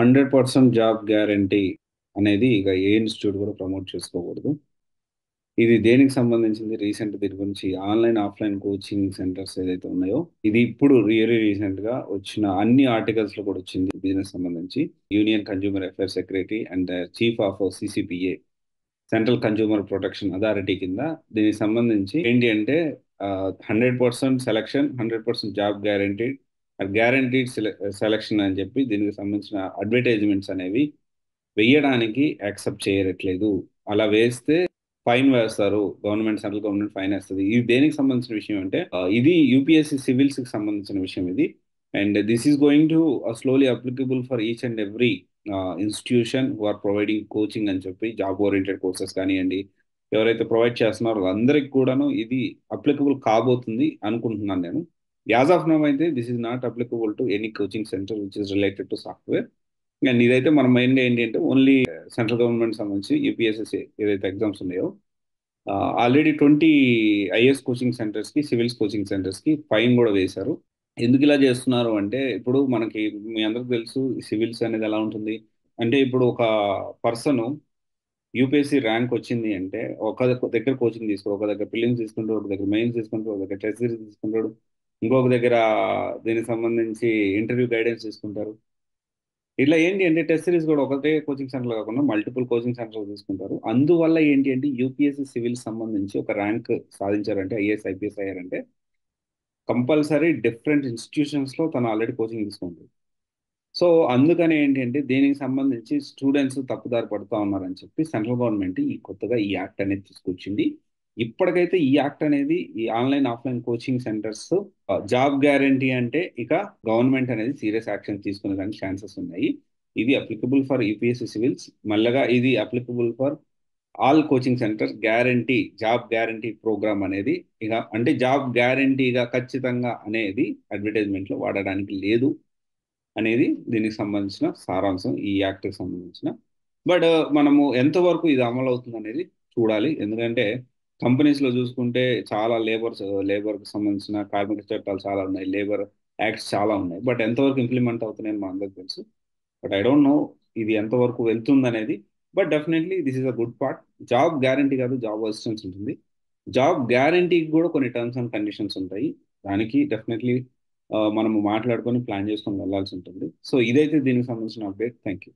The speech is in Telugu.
100% జాబ్ గ్యారంటీ అనేది ఇక ఏ ఇన్‌స్టిట్యూట్ కూడా ప్రమోట్ చేసుకోకూడదు. ఇది దేనికి సంబంధించింది రీసెంట్ దీని గురించి ఆన్‌లైన్, ఆఫ్‌లైన్ కోచింగ్ సెంటర్స్ ఏదైతే ఉన్నాయో, ఇది ఇప్పుడు రీసెంట్‌గా వచ్చిన అన్ని ఆర్టికల్స్‌లో కూడా వచ్చింది బిజినెస్ సంబంధించి. Union consumer affairs secretary and chief of CCPA central consumer protection authority కింద దీనికి సంబంధించి ఏంటి అంటే 100% selection, 100% job guaranteed, guaranteed selection అని చెప్పి దీనికి సంబంధించిన అడ్వర్టైజ్మెంట్స్ అనేవి వెయ్యడానికి యాక్సెప్ట్ చేయట్లేదు. అలా వేస్తే ఫైన్ వేస్తారు. సెంట్రల్ గవర్నమెంట్ ఫైన్ వేస్తుంది. ఇది దేనికి సంబంధించిన విషయం అంటే ఇది యూపీఎస్సీ సివిల్స్ కి సంబంధించిన విషయం ఇది. And this is going to slowly applicable for each and every institution who are providing coaching అని చెప్పి జాబ్ ఓరియంటెడ్ కోర్సెస్ కానివ్వండి, ఎవరైతే ప్రొవైడ్ చేస్తున్నారో అందరికి కూడాను ఇది అప్లికబుల్ కాబోతుంది అనుకుంటున్నాను నేను. యాజ్ ఆఫ్ నౌ అయితే this is not applicable to any coaching centre which is related to software. And ఇదైతే మనం మెయిన్గా ఏంటి అంటే ఓన్లీ సెంట్రల్ గవర్నమెంట్ సంబంధించి యూపీఎస్ఎస్సి ఏదైతే ఎగ్జామ్స్ ఉన్నాయో ఆల్రెడీ 20 ఐఏఎస్ కోచింగ్ సెంటర్స్కి, సివిల్స్ కోచింగ్ సెంటర్స్కి ఫైన్ కూడా వేశారు. ఎందుకు ఇలా చేస్తున్నారు అంటే ఇప్పుడు మనకి మీ అందరికి తెలుసు సివిల్స్ అనేది ఎలా ఉంటుంది అంటే ఇప్పుడు ఒక పర్సన్ యూపీఎస్సీ ర్యాంక్ వచ్చింది అంటే దగ్గర కోచింగ్ తీసుకో, ఒక దగ్గర ప్రిలిమ్స్ తీసుకుంటాడు, ఒక దగ్గర మెయిన్స్ తీసుకుంటాడు, ఒక దగ్గర టెస్ట్ సిరీస్ తీసుకుంటాడు, ఇంకొక దగ్గర దీనికి సంబంధించి ఇంటర్వ్యూ గైడెన్స్ తీసుకుంటారు. ఇట్లా ఏంటి అంటే టెస్ట్ సిరీస్ కూడా ఒకటే కోచింగ్ సెంటర్ కాకుండా మల్టిపుల్ కోచింగ్ సెంటర్ తీసుకుంటారు. అందువల్ల ఏంటి అంటే యూపీఎస్సీ సివిల్ సంబంధించి ఒక ర్యాంక్ సాధించారంటే ఐఏఎస్ ఐపీఎస్ అయ్యారంటే కంపల్సరీ డిఫరెంట్ ఇన్స్టిట్యూషన్స్ లో తను ఆల్రెడీ కోచింగ్ తీసుకుంటారు. సో అందుకని ఏంటి అంటే దీనికి సంబంధించి స్టూడెంట్స్ తప్పుదారి పడుతూ ఉన్నారని చెప్పి సెంట్రల్ గవర్నమెంట్ కొత్తగా ఈ యాక్ట్ అనేది తీసుకొచ్చింది. ఇప్పటికైతే ఈ యాక్ట్ అనేది ఈ online, offline coaching centres job guarantee అంటే ఇక గవర్నమెంట్ అనేది సీరియస్ యాక్షన్ తీసుకునే దానికి ఛాన్సెస్ ఉన్నాయి. ఇది అప్లికబుల్ ఫర్ యూపీఎస్సీ సివిల్స్, మళ్ళగా ఇది applicable for all coaching centres. Guarantee job guarantee programme అనేది ఇక అంటే జాబ్ గ్యారంటీగా ఖచ్చితంగా అనేది అడ్వర్టైజ్మెంట్ లో వాడడానికి లేదు అనేది దీనికి సంబంధించిన సారాంశం ఈ యాక్ట్కి సంబంధించిన. బట్ మనము ఎంతవరకు ఇది అమలు అవుతుంది అనేది చూడాలి. ఎందుకంటే కంపెనీస్లో చూసుకుంటే చాలా లేబర్కి సంబంధించిన కార్మిక చట్టాలు చాలా ఉన్నాయి, లేబర్ యాక్ట్స్ చాలా ఉన్నాయి. బట్ ఎంతవరకు ఇంప్లిమెంట్ అవుతున్నాయని మా అందరికి తెలుసు. బట్ ఐ డోంట్ నో ఇది ఎంతవరకు వెళ్తుంది అనేది. But definitely this is a good part. Job guarantee కాదు, జాబ్ అసిస్టెన్స్ ఉంటుంది. జాబ్ గ్యారంటీకి కూడా కొన్ని టర్మ్స్ అండ్ కండిషన్స్ ఉంటాయి. దానికి డెఫినెట్లీ మనము మాట్లాడుకొని ప్లాన్ చేసుకొని వెళ్ళాల్సి ఉంటుంది. సో ఇదైతే దీనికి సంబంధించిన అప్డేట్. Thank you.